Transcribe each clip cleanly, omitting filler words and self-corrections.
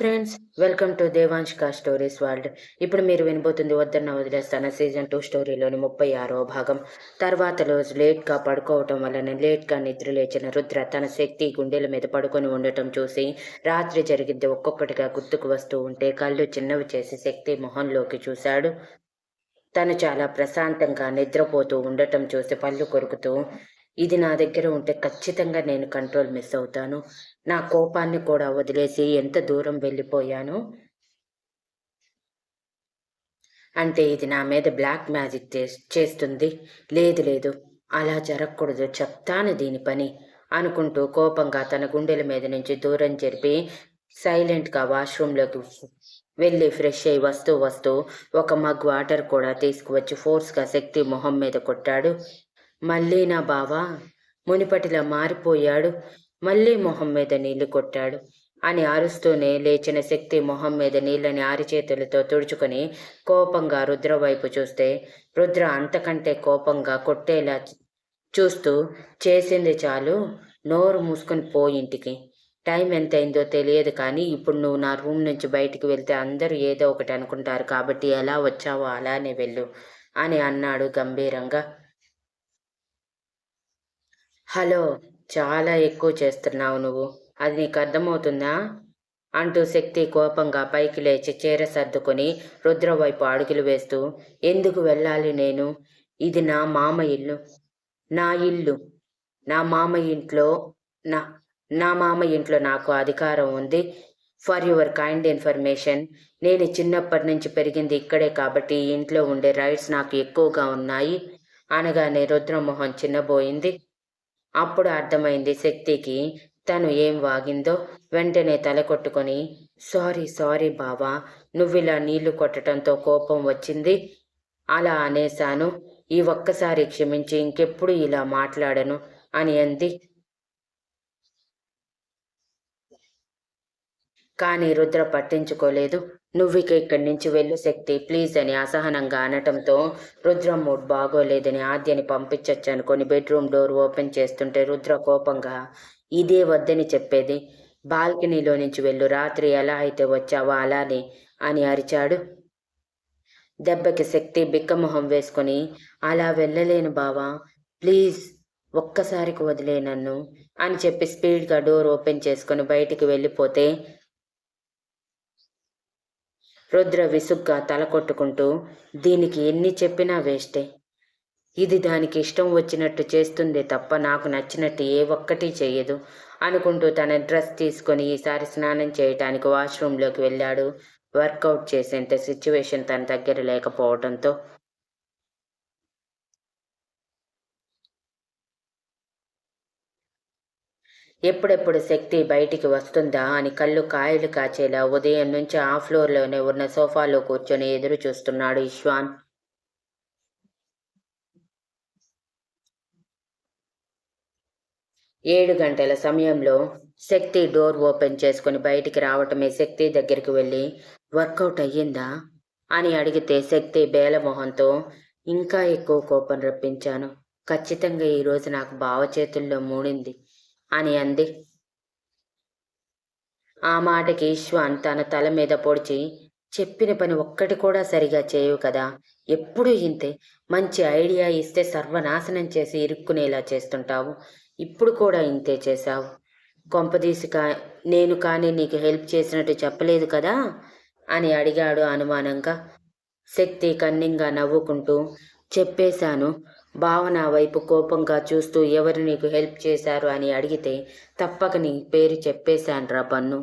Friends, welcome to దేవాంష్క stories world. ఇప్పుడు మీరు వినబోతుంది వద్దన్న వదిలేస్తాన సీజన్ 2 స్టోరీలోని 36వ భాగం. తర్వాత రోజు లేట్గా పడుకోవటం వలన లేట్గా నిద్ర లేచిన రుద్ర తన శక్తి గుండెల మీద పడుకొని ఉండటం చూసి రాత్రి జరిగింది ఒక్కొక్కటిగా గుర్తుకు వస్తూ ఉంటే కళ్ళు చిన్నవి చేసి శక్తి మొహంలోకి చూశాడు. తను చాలా ప్రశాంతంగా నిద్రపోతూ ఉండటం చూసి పళ్ళు కొరుకుతూ, ఇది నా దగ్గర ఉంటే ఖచ్చితంగా నేను కంట్రోల్ మిస్ అవుతాను. నా కోపాన్ని కూడా వదిలేసి ఎంత దూరం వెళ్ళిపోయాను అంటే ఇది నా మీద బ్లాక్ మ్యాజిక్ చేస్తుంది. లేదు లేదు, అలా జరగకూడదు, చెప్తాను దీని పని అనుకుంటూ కోపంగా తన గుండెల మీద నుంచి దూరం జరిపి సైలెంట్గా వాష్రూమ్లోకి వెళ్ళి ఫ్రెష్ అయి వస్తూ ఒక మగ్ వాటర్ కూడా తీసుకువచ్చి ఫోర్స్గా శక్తి మొహం మీద కొట్టాడు. మళ్ళీ నా బావ మునిపటిలా మారిపోయాడు, మళ్ళీ మొహం మీద నీళ్లు కొట్టాడు అని అరుస్తూనే లేచిన శక్తి మొహం మీద నీళ్ళని ఆరిచేతులతో తుడుచుకొని కోపంగా రుద్ర వైపు చూస్తే రుద్ర అంతకంటే కోపంగా కొట్టేలా చూస్తూ, చేసింది చాలు, నోరు మూసుకొని పోయింటికి. టైం ఎంతైందో తెలియదు కానీ ఇప్పుడు నువ్వు నా రూమ్ నుంచి బయటికి వెళ్తే అందరూ ఏదో ఒకటి అనుకుంటారు కాబట్టి ఎలా వచ్చావో అలానే వెళ్ళు అని అన్నాడు గంభీరంగా. హలో, చాలా ఎక్కువ చేస్తున్నావు నువ్వు, అది నీకు అర్థమవుతుందా అంటూ శక్తి కోపంగా పైకి లేచి చీర సర్దుకొని రుద్ర వైపు అడుగులు వేస్తూ, ఎందుకు వెళ్ళాలి నేను? ఇది నా మామ ఇల్లు, నా ఇల్లు. నా మామ ఇంట్లో నా నా మామ ఇంట్లో నాకు అధికారం ఉంది. ఫర్ యువర్ కైండ్ ఇన్ఫర్మేషన్, నేను చిన్నప్పటి నుంచి పెరిగింది ఇక్కడే కాబట్టి ఈ ఇంట్లో ఉండే రైట్స్ నాకు ఎక్కువగా ఉన్నాయి అనగానే రుద్రమోహన్ చిన్నబోయింది. అప్పుడు అర్థమైంది శక్తికి తను ఏం వాగిందో. వెంటనే తల కొట్టుకొని, సారీ సారీ బావా, నువ్విలా నీళ్లు కొట్టడంతో కోపం వచ్చింది, అలా అనేశాను. ఈ ఒక్కసారి క్షమించి ఇంకెప్పుడు ఇలా మాట్లాడను అని అంది. కానీ రుద్ర పట్టించుకోలేదు. నువ్విక ఇక్కడి నుంచి వెళ్ళు శక్తి ప్లీజ్ అని అసహనంగా అనటంతో రుద్ర మూడ్ బాగోలేదని ఆద్యని పంపించచ్చు అనుకొని బెడ్రూమ్ డోర్ ఓపెన్ చేస్తుంటే రుద్ర కోపంగా, ఇదే వద్దని చెప్పేది, బాల్కనీలో నుంచి వెళ్ళు, రాత్రి ఎలా అయితే వచ్చావో అలానే అని అరిచాడు. దెబ్బకి శక్తి బిక్కమొహం వేసుకొని, అలా వెళ్ళలేను బావా, ప్లీజ్ ఒక్కసారికి వదిలే నన్ను అని చెప్పి స్పీడ్గా డోర్ ఓపెన్ చేసుకొని బయటికి వెళ్ళిపోతే రుద్ర విసుగ్గా తల కొట్టుకుంటూ, దీనికి ఎన్ని చెప్పినా వేస్టే, ఇది దానికి ఇష్టం వచ్చినట్టు చేస్తుంది తప్ప నాకు నచ్చినట్టు ఏ ఒక్కటి చెయ్యదు అనుకుంటూ తన డ్రెస్ తీసుకొని ఈసారి స్నానం చేయటానికి వాష్రూమ్లోకి వెళ్ళాడు. వర్కౌట్ చేసేంత సిచ్యువేషన్ తన దగ్గర లేకపోవడంతో. ఎప్పుడెప్పుడు శక్తి బయటికి వస్తుందా అని కళ్ళు కాయలు కాచేలా ఉదయం నుంచి ఆ ఫ్లోర్లోనే ఉన్న సోఫాలో కూర్చొని ఎదురు చూస్తున్నాడు ఇష్వాన్. 7 గంటల సమయంలో శక్తి డోర్ ఓపెన్ చేసుకుని బయటికి రావటమే శక్తి దగ్గరికి వెళ్ళి, వర్కౌట్ అయ్యిందా అని అడిగితే శక్తి బేలమొహంతో, ఇంకా ఎక్కువ కోపం రప్పించాను, ఖచ్చితంగా ఈరోజు నాకు బావ చేతుల్లో మూడింది అని అంది. ఆ మాటకి ఈశ్వాన్ తన తల మీద పొడిచి, చెప్పిన పని ఒక్కటి కూడా సరిగా చేయవు కదా, ఎప్పుడూ ఇంతే, మంచి ఐడియా ఇస్తే సర్వనాశనం చేసి ఇరుక్కునేలా చేస్తుంటావు, ఇప్పుడు కూడా ఇంతే చేశావు, కొంపదీసి నేను కానీ నీకు హెల్ప్ చేసినట్టు చెప్పలేదు కదా అని అడిగాడు అనుమానంగా. శక్తి కన్నింగా నవ్వుకుంటూ, చెప్పేశాను, భావన వైపు కోపంగా చూస్తూ ఎవరు నీకు హెల్ప్ చేశారు అని అడిగితే తప్పక నీ పేరు చెప్పేశాన్రా బన్ను,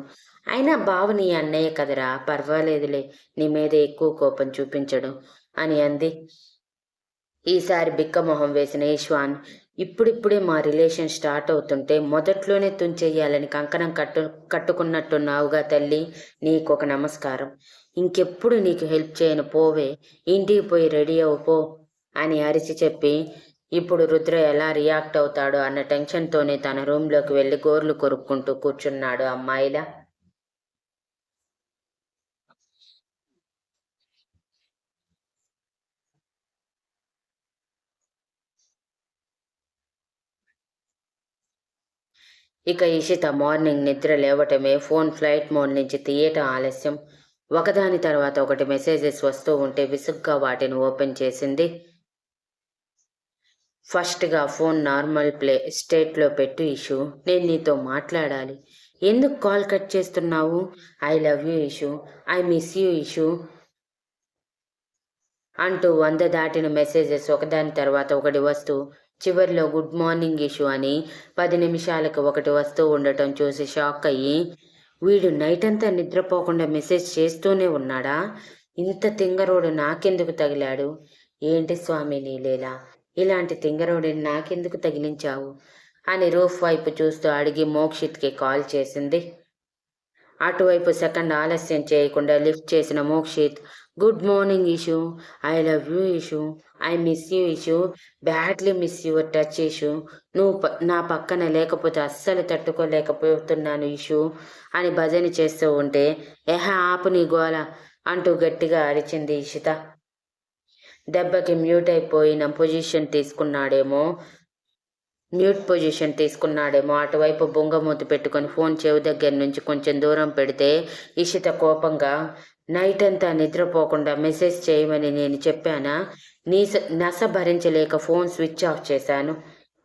అయినా భావని అన్నయ్య కదరా, పర్వాలేదులే, నీ మీద ఎక్కువ కోపం చూపించడు అని అంది. ఈసారి బిక్కమొహం వేసిన ఈశ్వాన్, ఇప్పుడిప్పుడే మా రిలేషన్ స్టార్ట్ అవుతుంటే మొదట్లోనే తుంచెయ్యాలని కంకణం కట్టుకున్నట్టున్నావుగా తల్లి, నీకొక నమస్కారం, ఇంకెప్పుడు నీకు హెల్ప్ చేయను, పోవే, ఇంటికి పోయి రెడీ పో అని అరిచి చెప్పి, ఇప్పుడు రుద్ర ఎలా రియాక్ట్ అవుతాడో అన్న టెన్షన్తోనే తన రూమ్లోకి వెళ్ళి గోర్లు కొరుక్కుంటూ కూర్చున్నాడు అమ్మాయిలా. ఇక ఇషిత మార్నింగ్ నిద్ర లేవటమే ఫోన్ ఫ్లైట్ మోడ్ నుంచి తీయటం ఆలస్యం. ఒకదాని తర్వాత ఒకటి మెసేజెస్ వస్తూ ఉంటే విసుగ్గా వాటిని ఓపెన్ చేసింది. ఫస్ట్గా ఫోన్ నార్మల్ స్టేట్లో పెట్టు ఇషు, నేను నీతో మాట్లాడాలి. ఎందుకు కాల్ కట్ చేస్తున్నావు? I love you Ishu, I miss you Ishu అంటూ 100 దాటిన మెసేజెస్ ఒకదాని తర్వాత ఒకటి వస్తూ చివరిలో గుడ్ మార్నింగ్ ఇషు అని 10 నిమిషాలకు ఒకటి వస్తూ ఉండటం చూసి షాక్ అయ్యి, వీడు నైట్ అంతా నిద్రపోకుండా మెసేజ్ చేస్తూనే ఉన్నాడా? ఇంత తింగరోడు నాకెందుకు తగిలాడు? ఏంటి స్వామి నీ లీలా, ఇలాంటి తింగరోడిని నాకెందుకు తగిలించావు అని రూఫ్ వైపు చూస్తూ అడిగి మోక్షిత్కి కాల్ చేసింది. అటువైపు సెకండ్ ఆలస్యం చేయకుండా లిఫ్ట్ చేసిన Mokshith, good morning Ishu, I love you Ishu, I miss you Ishu, badly miss your touch Ishu, నువ్వు నా పక్కన లేకపోతే అస్సలు తట్టుకోలేకపోతున్నాను ఇషు అని భజన చేస్తూ ఉంటే, ఆపు నీ గోల అంటూ గట్టిగా అరిచింది ఇషిత. దెబ్బకి మ్యూట్ పొజిషన్ తీసుకున్నాడేమో అటువైపు బొంగమూతి పెట్టుకొని ఫోన్ చెవి దగ్గర నుంచి కొంచెం దూరం పెడితే ఇషిత కోపంగా, నైట్ అంతా నిద్రపోకుండా మెసేజ్ చేయమని నేను చెప్పానా? నస భరించలేక ఫోన్ స్విచ్ ఆఫ్ చేశాను,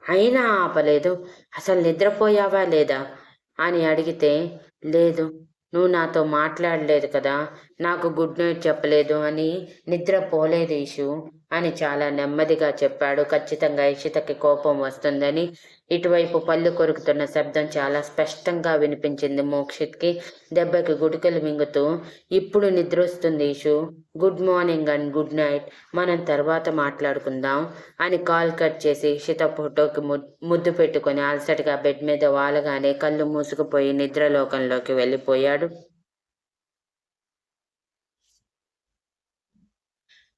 అయినా ఆపలేదు. అసలు నిద్రపోయావా లేదా అని అడిగితే, లేదు, నువ్వు నాతో మాట్లాడలేదు కదా, నాకు గుడ్ నైట్ చెప్పలేదు అని నిద్రపోలేదు ఇషు అని చాలా నెమ్మదిగా చెప్పాడు. ఖచ్చితంగా ఇషితకి కోపం వస్తుందని. ఇటువైపు పళ్ళు కొరుకుతున్న శబ్దం చాలా స్పష్టంగా వినిపించింది మోక్షిత్కి. దెబ్బకి గుడికలు మింగుతూ, ఇప్పుడు నిద్రొస్తుంది Ishu, good morning and good night, మనం తర్వాత మాట్లాడుకుందాం అని కాల్ కట్ చేసి ఇషిత ఫోటోకి ముద్దు పెట్టుకొని అలసటగా బెడ్ మీద వాలగానే కళ్ళు మూసుకుపోయి నిద్రలోకంలోకి వెళ్ళిపోయాడు.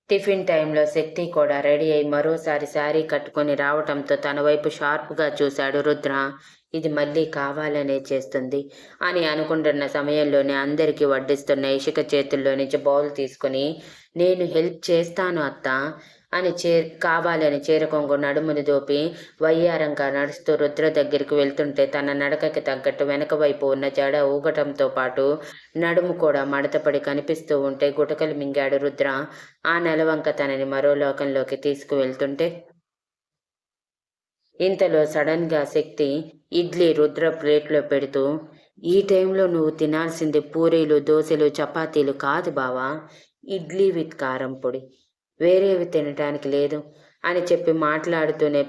టిఫిన్ టైంలో శక్తి కూడా రెడీ అయి మరోసారి శారీ కట్టుకొని రావటంతో తన వైపు షార్ప్గా చూశాడు రుద్ర. ఇది మళ్ళీ కావాలనే చేస్తుంది అని అనుకుంటున్న సమయంలోనే అందరికీ వడ్డిస్తున్న ఇషిక చేతుల్లో నుంచి బౌల్ తీసుకుని, నేను హెల్ప్ చేస్తాను అత్త అని కావాలని చీరకొంగు నడుముని దోపి వయ్యారంగా నడుస్తూ రుద్ర దగ్గరికి వెళ్తుంటే తన నడకకి తగ్గట్టు వెనక వైపు ఉన్న జడ ఊగటంతో పాటు నడుము కూడా మడతపడి కనిపిస్తూ ఉంటే గుటకలు మింగాడు రుద్ర. ఆ నెలవంక తనని మరో లోకంలోకి తీసుకువెళ్తుంటే ఇంతలో సడన్గా శక్తి ఇడ్లీ రుద్ర ప్లేట్లో పెడుతూ, ఈ టైంలో నువ్వు తినాల్సింది పూరీలు, దోశలు, చపాతీలు కాదు బావా, ఇడ్లీ విత్ కారం పొడి, వేరేవి తినటానికి లేదు అని చెప్పి మాట్లాడుతూనే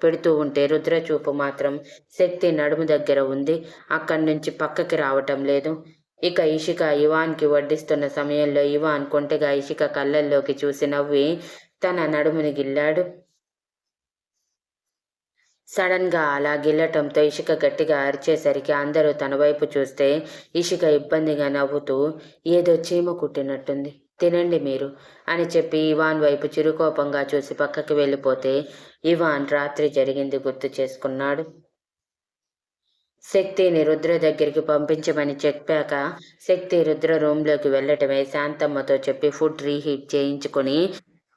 పెడుతూ ఉంటే రుద్రచూపు మాత్రం శక్తి నడుము దగ్గర ఉంది. అక్కడి నుంచి పక్కకి రావటం లేదు. ఇక ఇషిక ఇవాన్కి వడ్డిస్తున్న సమయంలో ఇవాన్ కొంటెగా ఇషిక కళ్ళల్లోకి చూసి నవ్వి తన నడుముని గిల్లాడు. సడన్గా అలా గిల్లటంతో ఇషిక గట్టిగా అరిచేసరికి అందరూ తన వైపు చూస్తే ఇషిక ఇబ్బందిగా నవ్వుతూ, ఏదో చీమ కుట్టినట్టుంది, తినండి మీరు అని చెప్పి ఇవాన్ వైపు చిరుకోపంగా చూసి పక్కకి వెళ్ళిపోతే ఇవాన్ రాత్రి జరిగింది గుర్తు చేసుకున్నాడు. శక్తిని రుద్ర దగ్గరికి పంపించమని చెప్పాక శక్తి రుద్ర రూమ్లోకి వెళ్ళటమే శాంతమ్మతో చెప్పి ఫుడ్ రీహీట్ చేయించుకొని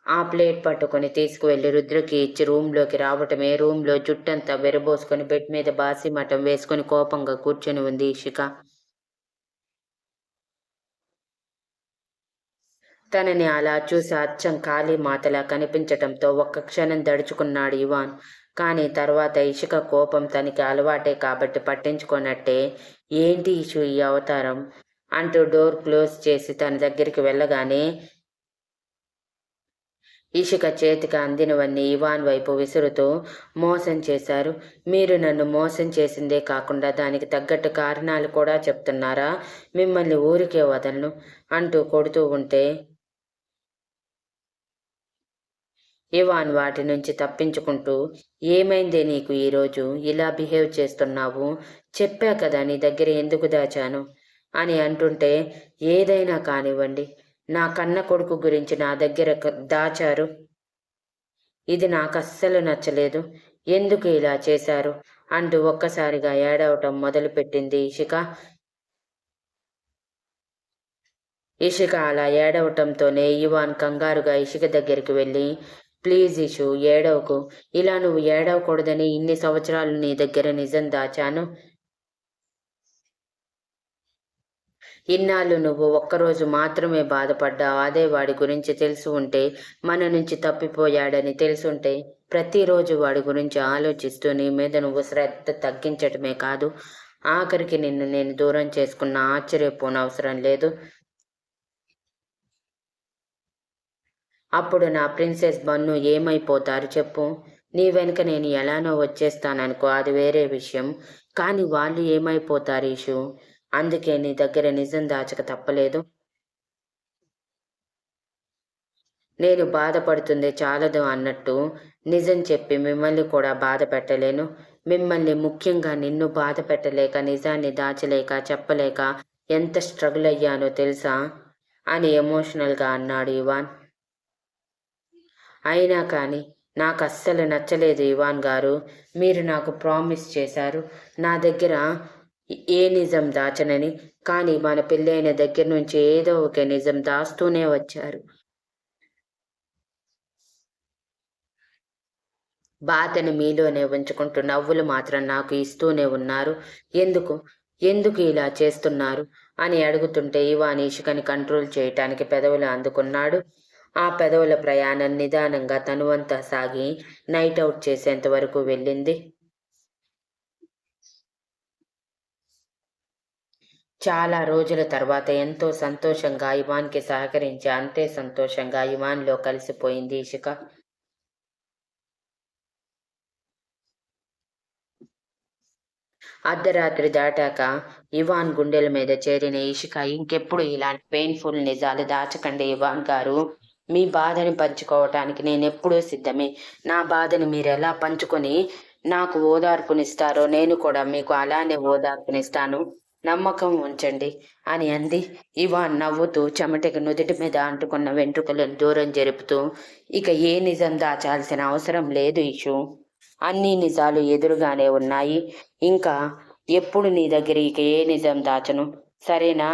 ఆ ప్లేట్ పట్టుకొని తీసుకువెళ్ళి రుద్రకి ఇచ్చి రూమ్లోకి రావటమే రూమ్లో జుట్టంతా వెరబోసుకొని బెడ్ మీద బాసి మఠం వేసుకొని కోపంగా కూర్చొని ఉంది ఇషిక. తనని అలా చూసి అచ్చం ఖాళీ మాతలా కనిపించటంతో ఒక్క క్షణం దడుచుకున్నాడు ఇవాన్. కానీ తర్వాత ఇషిక కోపం తనకి అలవాటే కాబట్టి పట్టించుకోనట్టే, ఏంటి ఇషు ఈ అవతారం అంటూ డోర్ క్లోజ్ చేసి తన దగ్గరికి వెళ్ళగానే ఇషిక చేతికి అందినవన్నీ ఇవాన్ వైపు విసురుతూ, మోసం చేశారు, మీరు నన్ను మోసం చేసిందే కాకుండా దానికి తగ్గట్టు కారణాలు కూడా చెప్తున్నారా, మిమ్మల్ని ఊరికే వదలను అంటూ కొడుతూ ఉంటే ఇవాన్ వాటి నుంచి తప్పించుకుంటూ, ఏమైందే నీకు ఈరోజు ఇలా బిహేవ్ చేస్తున్నావు, చెప్పా కదా నీ దగ్గర ఎందుకు దాచాను అని అంటుంటే, ఏదైనా కానివ్వండి, నా కన్న కొడుకు గురించి నా దగ్గర దాచారు, ఇది నాకు అస్సలు నచ్చలేదు, ఎందుకు ఇలా చేశారు అంటూ ఒక్కసారిగా ఏడవటం మొదలుపెట్టింది ఇషిక. అలా ఏడవటంతోనే ఇవాన్ కంగారుగా ఇషిక దగ్గరికి వెళ్ళి, ప్లీజ్ ఇషు, ఏడవకు. ఇలా నువ్వు ఏడవకూడదని ఇన్ని సంవత్సరాలు నీ దగ్గర నిజం దాచాను. ఇన్నాళ్ళు నువ్వు ఒక్కరోజు మాత్రమే బాధపడ్డావు. అదే వాడి గురించి తెలిసి ఉంటే, మన నుంచి తప్పిపోయాడని తెలుసుంటే, ప్రతిరోజు వాడి గురించి ఆలోచిస్తూ నీ మీద నువ్వు శ్రద్ధ తగ్గించటమే కాదు, ఆఖరికి నిన్ను నేను దూరం చేసుకున్న ఆశ్చర్యపోనవసరం లేదు. అప్పుడు నా ప్రిన్సెస్ బన్ను ఏమైపోతారు చెప్పు? నీ వెనుక నేను ఎలానో వచ్చేస్తాననుకో, అది వేరే విషయం. కానీ వాళ్ళు ఏమైపోతారు ఇషు? అందుకే నీ దగ్గర నిజం దాచక తప్పలేదు. నేను బాధపడుతుంది చాలదు అన్నట్టు నిజం చెప్పి మిమ్మల్ని కూడా బాధ పెట్టలేను. మిమ్మల్ని, ముఖ్యంగా నిన్ను బాధ పెట్టలేక, నిజాన్ని దాచలేక, చెప్పలేక ఎంత స్ట్రగుల్ అయ్యానో తెలుసా అని ఎమోషనల్గా అన్నాడు ఇవాన్. అయినా కానీ నాకు అస్సలు నచ్చలేదు ఇవాన్ గారు. మీరు నాకు ప్రామిస్ చేశారు నా దగ్గర ఏ నిజం దాచనని. కానీ మన పెళ్ళైన దగ్గర నుంచి ఏదో ఒక నిజం దాస్తూనే వచ్చారు. బాధని మీలోనే ఉంచుకుంటూ నవ్వులు మాత్రం నాకు ఇస్తూనే ఉన్నారు. ఎందుకు ఎందుకు ఇలా చేస్తున్నారు అని అడుగుతుంటే ఇవాన్ ఇషికని కంట్రోల్ చేయటానికి పెదవులు అందుకున్నాడు. ఆ పెదవుల ప్రయాణం నిదానంగా తనువంతా సాగి నైట్ అవుట్ చేసేంత వరకు వెళ్ళింది. చాలా రోజుల తర్వాత ఎంతో సంతోషంగా ఇవాన్కి సహకరించి, అంతే సంతోషంగా ఇవాన్లో కలిసిపోయింది ఇషిక. అర్ధరాత్రి దాటాక ఇవాన్ గుండెల మీద చేరిన ఇషిక, ఇంకెప్పుడు ఇలాంటి పెయిన్ఫుల్ నిజాలు దాచకండి ఇవాన్ గారు. మీ బాధని పంచుకోవటానికి నేనెప్పుడూ సిద్ధమే. నా బాధని మీరు ఎలా పంచుకొని నాకు ఓదార్పునిస్తారో నేను కూడా మీకు అలానే ఓదార్పునిస్తాను. నమ్మకం ఉంచండి అని అంది. ఇవాన్ నవ్వుతూ చెమటకి నుదుటి మీద అంటుకున్న వెంట్రుకలను దూరం జరుపుతూ, ఇక ఏ నిజం దాచాల్సిన అవసరం లేదు ఇషు. అన్ని నిజాలు ఎదురుగానే ఉన్నాయి. ఇంకా ఎప్పుడు నీ దగ్గర ఇక ఏ నిజం దాచను, సరేనా?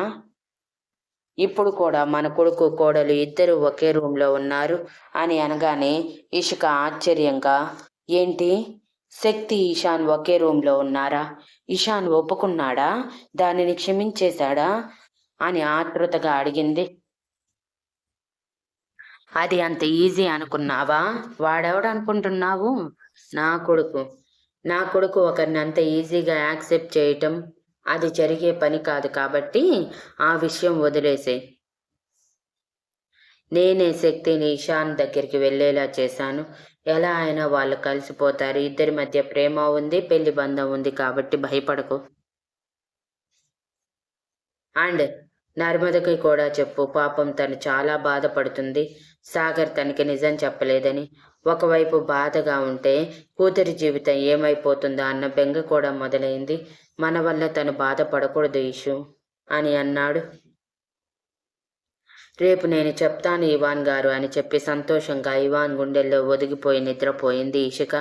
ఇప్పుడు కూడా మన కొడుకు కోడలు ఇద్దరు ఒకే రూమ్లో ఉన్నారు అని అనగానే ఇషిక ఆశ్చర్యంగా, ఏంటి, శక్తి ఇషాన్ ఒకే రూమ్లో ఉన్నారా? ఇషాన్ ఒప్పుకున్నాడా? దానిని క్షమించేశాడా అని ఆతృతగా అడిగింది. అది అంత ఈజీ అనుకున్నావా? వాడెవడనుకుంటున్నావు? నా కొడుకు. నా కొడుకు ఒకరిని అంత ఈజీగా యాక్సెప్ట్ చేయటం అది జరిగే పని కాదు. కాబట్టి ఆ విషయం వదిలేసే. నేనే శక్తిని ఇషాన్ దగ్గరికి వెళ్ళేలా చేశాను. ఎలా అయినా వాళ్ళు కలిసిపోతారు. ఇద్దరి మధ్య ప్రేమ ఉంది, పెళ్లి బంధం ఉంది. కాబట్టి భయపడకు. అండ్ నర్మదకి కూడా చెప్పు, పాపం తను చాలా బాధపడుతుంది. సాగర్ తనకి నిజం చెప్పలేదని. ఒకవైపు బాధగా ఉంటే కూతురి జీవితం ఏమైపోతుందా అన్న బెంగ కూడా మొదలైంది. మన వల్ల తను బాధపడకూడదు ఇషు అని అన్నాడు. రేపు నేను చెప్తాను ఇవాన్ గారు అని చెప్పి సంతోషంగా ఇవాన్ గుండెల్లో ఒదిగిపోయి నిద్రపోయింది ఇషిక.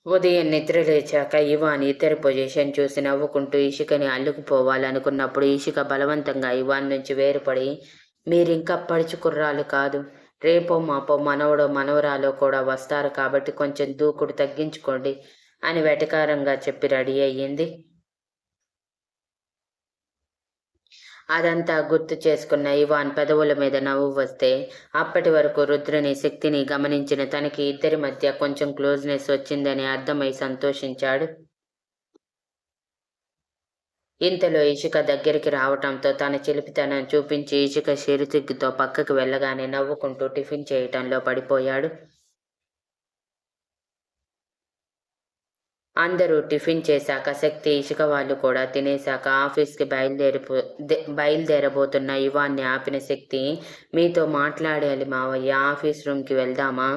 ఉదయం నిద్ర లేచాక ఇవాన్ ఇద్దరి పొజిషన్ చూసి నవ్వుకుంటూ ఇషికని అల్లుకుపోవాలనుకున్నప్పుడు ఇషిక బలవంతంగా ఇవాన్ నుంచి వేరుపడి, మీరింకా పడుచుకుర్రాలు కాదు, రేపో మాపో మనవడో మనవరాలో కూడా వస్తారు కాబట్టి కొంచెం దూకుడు తగ్గించుకోండి అని వెటకారంగా చెప్పి రెడీ అయ్యింది. అదంతా గుర్తు చేసుకున్న ఇవాన్ పెదవుల మీద నవ్వు వస్తే, అప్పటి వరకు రుద్రని, శక్తిని గమనించిన తనకి ఇద్దరి మధ్య కొంచెం క్లోజ్నెస్ వచ్చిందని అర్థమై సంతోషించాడు. ఇంతలో ఇషిక దగ్గరికి రావటంతో తన చిలిపితనం చూపించి ఇషిక చిరుతిగ్గుతో పక్కకు వెళ్ళగానే నవ్వుకుంటూ టిఫిన్ చేయటంలో పడిపోయాడు. అందరూ టిఫిన్ చేశాక శక్తి, ఇషిక వాళ్ళు కూడా తినేశాక ఆఫీస్కి బయలుదేరబోతున్న ఇవాన్ని ఆపిన శక్తి, మీతో మాట్లాడాలి మావయ్య, ఆఫీస్ రూమ్కి వెళ్దామా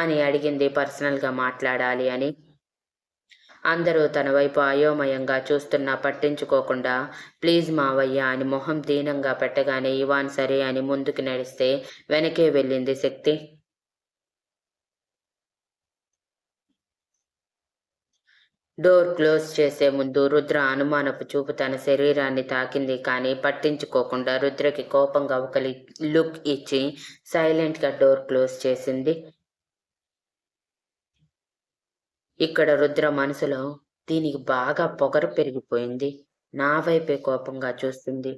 అని అడిగింది. పర్సనల్గా మాట్లాడాలి అని. అందరూ తన వైపు అయోమయంగా చూస్తున్నా పట్టించుకోకుండా, ప్లీజ్ మావయ్య అని మొహం దీనంగా పెట్టగానే ఇవాన్ సరే అని ముందుకు నడిస్తే వెనకే వెళ్ళింది శక్తి. డోర్ క్లోజ్ చేసే ముందు రుద్ర అనుమానపు చూపు తన శరీరాన్ని తాకింది, కానీ పట్టించుకోకుండా రుద్రకి కోపంగా ఒక లుక్ ఇచ్చి సైలెంట్గా డోర్ క్లోజ్ చేసింది. ఇక్కడ రుద్ర మనసులో, దీనికి బాగా పొగరు పెరిగిపోయింది, నా వైపే కోపంగా చూస్తుంది,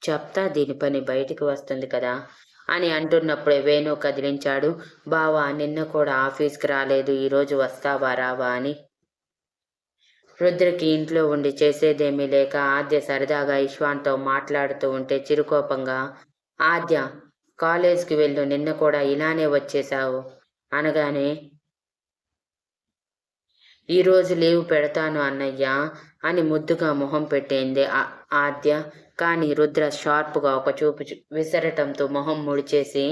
చెప్తా దీని పని బయటికి వస్తుంది కదా అని అంటున్నప్పుడే వేణు కదిలించాడు. బావా, నిన్న కూడా ఆఫీస్కి రాలేదు, ఈరోజు వస్తావా రావా అని. రుద్రకి ఇంట్లో ఉండి చేసేదేమీ లేక ఆద్య సరదాగా ఇష్వాన్తో మాట్లాడుతూ ఉంటే చిరుకోపంగా, ఆద్య, కాలేజ్కి వెళ్ళు, నిన్న కూడా ఇలానే వచ్చేశావు అనగానే, ఈరోజు లీవ్ పెడతాను అన్నయ్య అని ముద్దుగా మొహం పెట్టింది ఆద్య. కానీ రుద్ర షార్ప్గా ఒక చూపు విసరటంతో మొహం ముడిచేసి,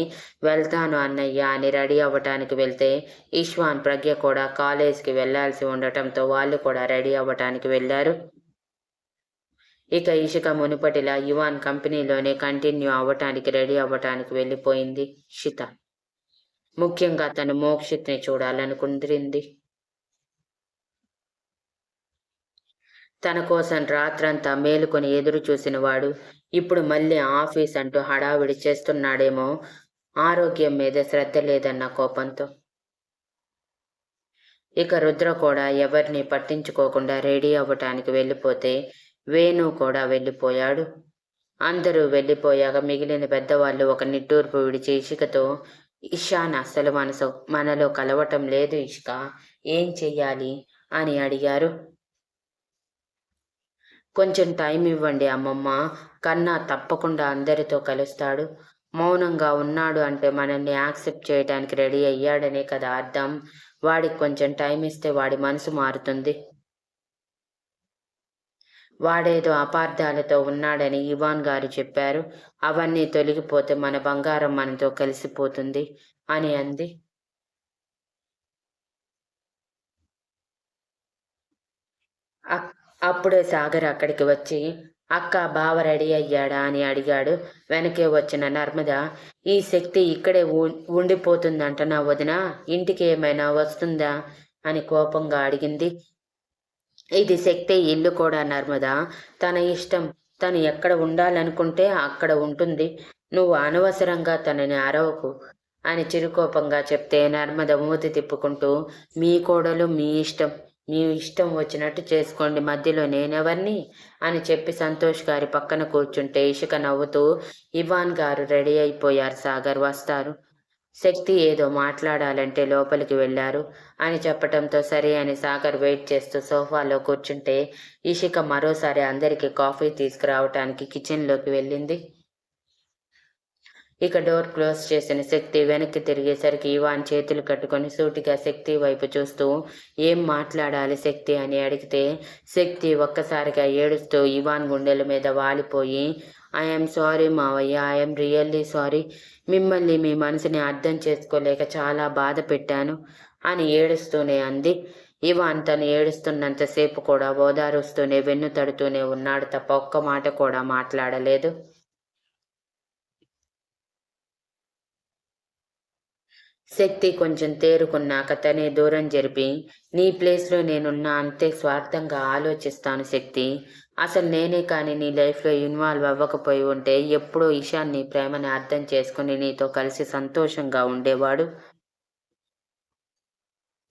వెళ్తాను అన్నయ్య అని రెడీ అవ్వటానికి వెళ్తే ఇష్వాన్, ప్రజ్ఞ కూడా కాలేజ్కి వెళ్లాల్సి ఉండటంతో వాళ్ళు కూడా రెడీ అవ్వటానికి వెళ్ళారు. ఇక ఇషిక మునుపటిలా యువాన్ కంపెనీలోనే కంటిన్యూ అవ్వటానికి రెడీ అవ్వటానికి వెళ్ళిపోయింది. షిత ముఖ్యంగా తను మోక్షిత్ని చూడాలనుకుంటుంది. తన కోసం రాత్రంతా మేలుకొని ఎదురు చూసినవాడు ఇప్పుడు మళ్ళీ ఆఫీస్ అంటూ హడావిడి చేస్తున్నాడేమో, ఆరోగ్యం మీద శ్రద్ధ లేదన్న కోపంతో. ఇక రుద్ర కూడా ఎవరిని పట్టించుకోకుండా రెడీ అవ్వటానికి వెళ్ళిపోతే వేణు కూడా వెళ్ళిపోయాడు. అందరూ వెళ్ళిపోయాక మిగిలిన పెద్దవాళ్ళు ఒక నిట్టూర్పు విడిచి ఇషికతో, ఇషాన్ అస్సలు మనలో కలవటం లేదు ఇషిక, ఏం చెయ్యాలి అని అడిగారు. కొంచెం టైం ఇవ్వండి అమ్మమ్మ, కన్నా తప్పకుండా అందరితో కలుస్తాడు. మౌనంగా ఉన్నాడు అంటే మనల్ని యాక్సెప్ట్ చేయడానికి రెడీ అయ్యాడనే కదా అర్థం. వాడికి కొంచెం టైం ఇస్తే వాడి మనసు మారుతుంది. వాడేదో అపార్థాలతో ఉన్నాడని ఇవాన్ గారు చెప్పారు. అవన్నీ తొలగిపోతే మన బంగారం మనతో కలిసిపోతుంది అని అంది. అప్పుడే సాగర్ అక్కడికి వచ్చి, అక్క, బావ రెడీ అయ్యాడా అని అడిగాడు. వెనకే వచ్చిన నర్మద, ఈ శక్తి ఇక్కడే ఉండిపోతుందంటనా వదిన, ఇంటికి ఏమైనా వస్తుందా అని కోపంగా అడిగింది. ఇది శక్తి ఇల్లు కూడా నర్మద, తన ఇష్టం, తను ఎక్కడ ఉండాలనుకుంటే అక్కడ ఉంటుంది, నువ్వు అనవసరంగా తనని అరవకు అని చిరుకోపంగా చెప్తే నర్మద మూతి తిప్పుకుంటూ, మీ కోడలు మీ ఇష్టం, మీ ఇష్టం వచ్చినట్టు చేసుకోండి, మధ్యలో నేనెవర్ని అని చెప్పి సంతోష్ గారి పక్కన కూర్చుంటే ఇషిక నవ్వుతూ, ఇవాన్ గారు రెడీ అయిపోయారు సాగర్, వస్తారు. శక్తి ఏదో మాట్లాడాలంటే లోపలికి వెళ్ళారు అని చెప్పటంతో సరే అని సాగర్ వెయిట్ చేస్తూ సోఫాలో కూర్చుంటే ఇషిక మరోసారి అందరికీ కాఫీ తీసుకురావటానికి కిచెన్లోకి వెళ్ళింది. ఇక డోర్ క్లోజ్ చేసిన శక్తి వెనక్కి తిరిగేసరికి ఇవాన్ చేతులు కట్టుకొని సూటిగా శక్తి వైపు చూస్తూ, ఏం మాట్లాడాలి శక్తి అని అడిగితే శక్తి ఒక్కసారిగా ఏడుస్తూ ఇవాన్ గుండెల మీద వాలిపోయి, ఐఎమ్ సారీ మావయ్య, ఐఎమ్ రియల్లీ సారీ, మిమ్మల్ని మీ మనసుని అర్థం చేసుకోలేక చాలా బాధ పెట్టాను అని ఏడుస్తూనే అంది. ఇవాన్ తను ఏడుస్తున్నంతసేపు కూడా ఓదారుస్తూనే వెన్ను తడుతూనే ఉన్నాడు తప్ప ఒక్క మాట కూడా మాట్లాడలేదు. శక్తి కొంచెం తేరుకున్నాక తనే దూరం జరిపి, నీ ప్లేస్లో నేనున్నా అంతే స్వార్థంగా ఆలోచిస్తాను శక్తి, అసలు నేనే కానీ నీ లైఫ్లో ఇన్వాల్వ్ అవ్వకపోయి ఉంటే ఎప్పుడో ఇషాన్ నీ ప్రేమని అర్థం చేసుకుని నీతో కలిసి సంతోషంగా ఉండేవాడు.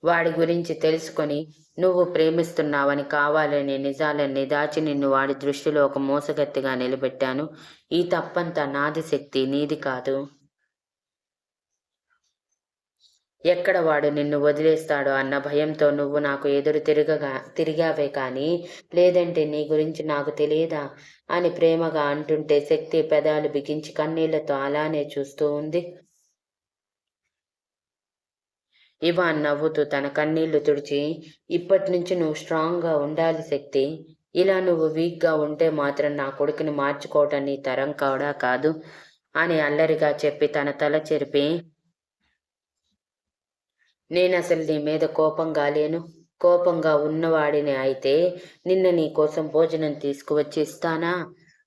వాడి గురించి తెలుసుకొని నువ్వు ప్రేమిస్తున్నావని కావాలని నిజాలన్నీ దాచి నిన్ను వాడి దృష్టిలో ఒక మోసగత్తిగా నిలబెట్టాను. ఈ తప్పంతా నాది శక్తి, నీది కాదు. ఎక్కడ వాడు నిన్ను వదిలేస్తాడో అన్న భయంతో నువ్వు నాకు ఎదురు తిరిగావే కానీ లేదంటే నీ గురించి నాకు తెలియదా అని ప్రేమగా అంటుంటే శక్తి పెదాలు బిగించి కన్నీళ్లతో అలానే చూస్తూ ఉంది. ఇవాన్ నవ్వుతూ తన కన్నీళ్లు తుడిచి, ఇప్పటి నుంచి నువ్వు స్ట్రాంగ్గా ఉండాలి శక్తి, ఇలా నువ్వు వీక్గా ఉంటే మాత్రం నా కొడుకుని మార్చుకోవటం నీ తరం కూడా కాదు అని అల్లరిగా చెప్పి తన తల చెరిపి, నేనసలు నీ మీద కోపంగా లేను, కోపంగా ఉన్నవాడిని అయితే నిన్న నీ కోసం భోజనం తీసుకువచ్చి ఇస్తానా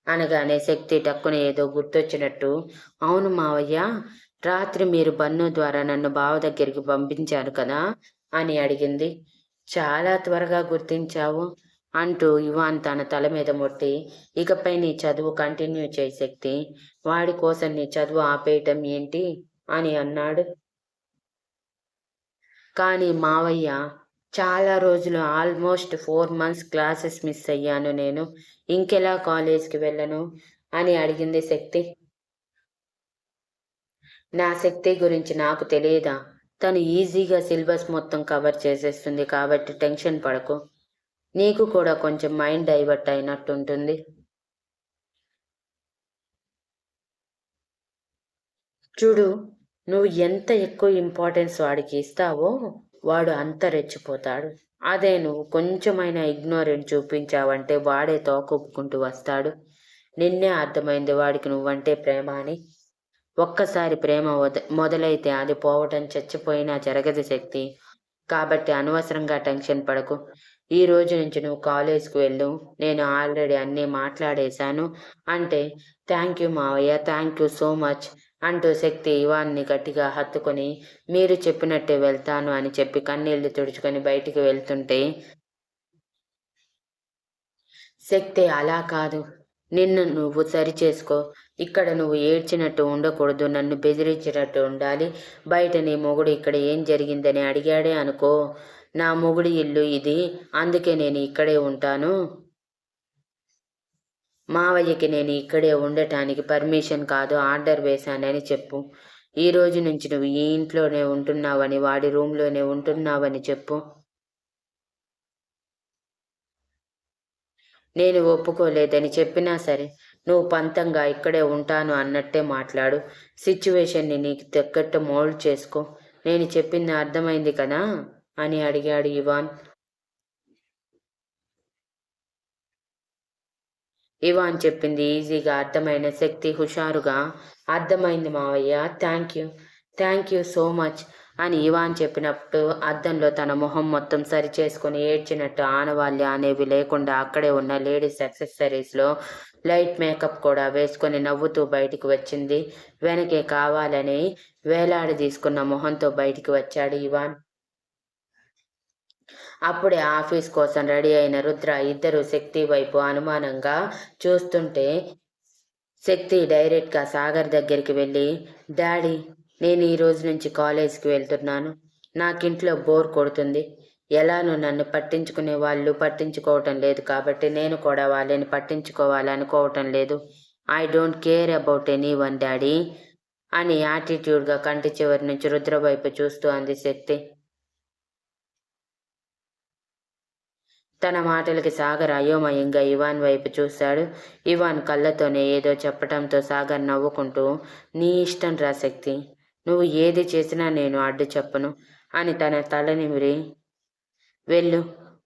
అనగానే శక్తి టక్కున ఏదో గుర్తొచ్చినట్టు, అవును మావయ్య, రాత్రి మీరు బన్ను ద్వారా నన్ను బావ దగ్గరికి పంపించారు కదా అని అడిగింది. చాలా త్వరగా గుర్తించావు అంటూ ఇవాన్ తన తల మీద మొట్టి, ఇకపై నీ చదువు కంటిన్యూ చేయి శక్తి. వాడి కోసం నీ చదువు ఆపేయటం ఏంటి అని అన్నాడు. కానీ మావయ్య, చాలా రోజులు ఆల్మోస్ట్ 4 మంత్స్ క్లాసెస్ మిస్ అయ్యాను నేను. ఇంకెలా కాలేజ్కి వెళ్ళను అని అడిగింది శక్తి. నా శక్తి గురించి నాకు తెలియదా? తను ఈజీగా సిలబస్ మొత్తం కవర్ చేసేస్తుంది కాబట్టి టెన్షన్ పడకు. నీకు కూడా కొంచెం మైండ్ డైవర్ట్ అయినట్టుంటుంది. చూడు, నువ్వు ఎంత ఎక్కువ ఇంపార్టెన్స్ వాడికి ఇస్తావో వాడు అంత రెచ్చిపోతాడు. అదే నువ్వు కొంచెమైనా ఇగ్నోరెంట్ చూపించావంటే వాడే తోకొప్పుకుంటూ వస్తాడు. నిన్నే అర్థమైంది వాడికి నువ్వంటే ప్రేమ అని. ఒక్కసారి ప్రేమ మొదలైతే అది పోవటం చచ్చిపోయినా జరగదు శక్తి. కాబట్టి అనవసరంగా టెన్షన్ పడకు. ఈ రోజు నుంచి నువ్వు కాలేజ్కి వెళ్ళు. నేను ఆల్రెడీ అన్నీ మాట్లాడేశాను అంటే, థ్యాంక్ యూ మావయ్య, థ్యాంక్ యూ సో మచ్ అంటూ శక్తి ఇవాన్ని గట్టిగా హత్తుకొని, మీరు చెప్పినట్టే వెళ్తాను అని చెప్పి కన్నీళ్లు తుడుచుకొని బయటికి వెళ్తుంటే, శక్తి అలా కాదు, నిన్ను నువ్వు సరిచేసుకో. ఇక్కడ నువ్వు ఏడ్చినట్టు ఉండకూడదు, నన్ను బెదిరించినట్టు ఉండాలి. బయట నీ మొగుడు ఇక్కడ ఏం జరిగిందని అడిగాడే అనుకో, నా మొగుడి ఇల్లు ఇది, అందుకే నేను ఇక్కడే ఉంటాను. మావయ్యకి నేను ఇక్కడే ఉండటానికి పర్మిషన్ కాదు, ఆర్డర్ వేశానని చెప్పు. ఈ రోజు నుంచి నువ్వు ఈ ఇంట్లోనే ఉంటున్నావని, వాడి రూమ్లోనే ఉంటున్నావని చెప్పు. నేను ఒప్పుకోలేదని చెప్పినా సరే నువ్వు పంతంగా ఇక్కడే ఉంటాను అన్నట్టే మాట్లాడు. సిచ్యువేషన్ని నీకు తగ్గట్టు మోల్డ్ చేసుకో. నేను చెప్పింది అర్థమైంది కదా అని అడిగాడు ఇవాన్. ఇవాన్ చెప్పింది ఈజీగా అర్థమైన శక్తి హుషారుగా, అర్థమైంది మావయ్య, థ్యాంక్ యూ సో మచ్ అని ఇవాన్ చెప్పినప్పుడు అద్దంలో తన మొహం మొత్తం సరిచేసుకుని ఏడ్చినట్టు ఆనవాళ్ళు అనేవి లేకుండా అక్కడే ఉన్న లేడీస్ యాక్సెసరీస్లో లైట్ మేకప్ కూడా వేసుకొని నవ్వుతూ బయటికి వచ్చింది. వెనకే కావాలని వేలాడి తీసుకున్న మొహంతో బయటికి వచ్చాడు ఇవాన్. అప్పుడే ఆఫీస్ కోసం రెడీ అయిన రుద్ర ఇద్దరు శక్తి వైపు అనుమానంగా చూస్తుంటే శక్తి డైరెక్ట్గా సాగర్ దగ్గరికి వెళ్ళి, డాడీ, నేను ఈ రోజు నుంచి కాలేజ్కి వెళ్తున్నాను. నాకింట్లో బోర్ కొడుతుంది. ఎలానో నన్ను పట్టించుకునే వాళ్ళు పట్టించుకోవటం లేదు కాబట్టి నేను కూడా వాళ్ళని పట్టించుకోవాలనుకోవటం లేదు. I don't care about any one daddy అని యాటిట్యూడ్గా కంటి చివరి నుంచి రుద్ర వైపు చూస్తూ అంది శక్తి. తన మాటలకి సాగర్ అయోమయంగా ఇవాన్ వైపు చూశాడు. ఇవాన్ కళ్ళతోనే ఏదో చెప్పటంతో సాగర్ నవ్వుకుంటూ, నీ ఇష్టం రా శక్తి, నువ్వు ఏది చేసినా నేను అడ్డు చెప్పను అని తన తల నిమిరి,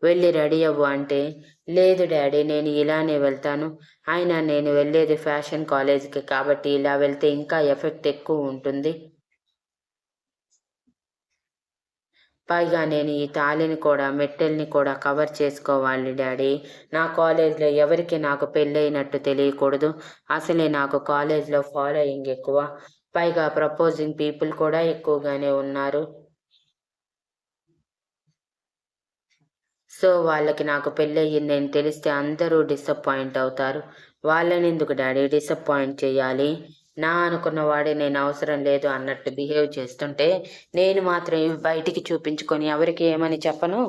వెళ్ళి రెడీ అవ్వు అంటే, లేదు డాడీ, నేను ఇలానే వెళ్తాను. అయినా నేను వెళ్ళేది ఫ్యాషన్ కాలేజీకి కాబట్టి ఇలా వెళ్తే ఇంకా ఎఫెక్ట్ ఎక్కువ ఉంటుంది. పైగా నేను ఈ తాళిని కూడా మెట్టెల్ని కూడా కవర్ చేసుకోవాలి డాడీ. నా కాలేజ్లో ఎవరికి నాకు పెళ్ళైనట్టు తెలియకూడదు. అసలే నాకు కాలేజ్లో ఫాలోయింగ్ ఎక్కువ. పైగా ప్రపోజింగ్ పీపుల్ కూడా ఎక్కువగానే ఉన్నారు. సో వాళ్ళకి నాకు పెళ్ళయిందని తెలిస్తే అందరూ డిసప్పాయింట్ అవుతారు. వాళ్ళని ఎందుకు డాడీ డిసప్పాయింట్ చేయాలి? నా అనుకున్న వాడే నేను అవసరం లేదు అన్నట్టు బిహేవ్ చేస్తుంటే నేను మాత్రం ఇవి బయటికి చూపించుకొని ఎవరికి ఏమని చెప్పను?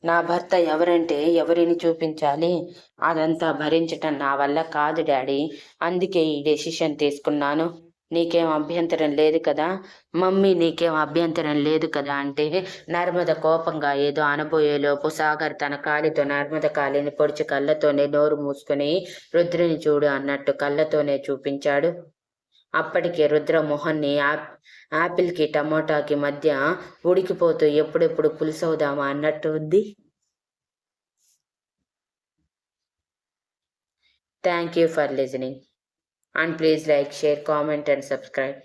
నా భర్త ఎవరంటే ఎవరిని చూపించాలి? అదంతా భరించటం నా వల్ల కాదు డాడీ. అందుకే ఈ డెసిషన్ తీసుకున్నాను. నీకేం అభ్యంతరం లేదు కదా? మమ్మీ నీకేం అభ్యంతరం లేదు కదా అంటే నర్మద కోపంగా ఏదో అనబోయేలోపు సాగర్ తన కాలితో నర్మద కాలిని పొడిచి కళ్ళతోనే నోరు మూసుకుని రుద్రని చూడు అన్నట్టు కళ్ళతోనే చూపించాడు. అప్పటికే రుద్ర మొహాన్ని యాపిల్కి టమోటాకి మధ్య ఉడికిపోతూ ఎప్పుడెప్పుడు పులుసవుదామా అన్నట్టు ఉంది. Thank you for listening and please like, share, comment and subscribe.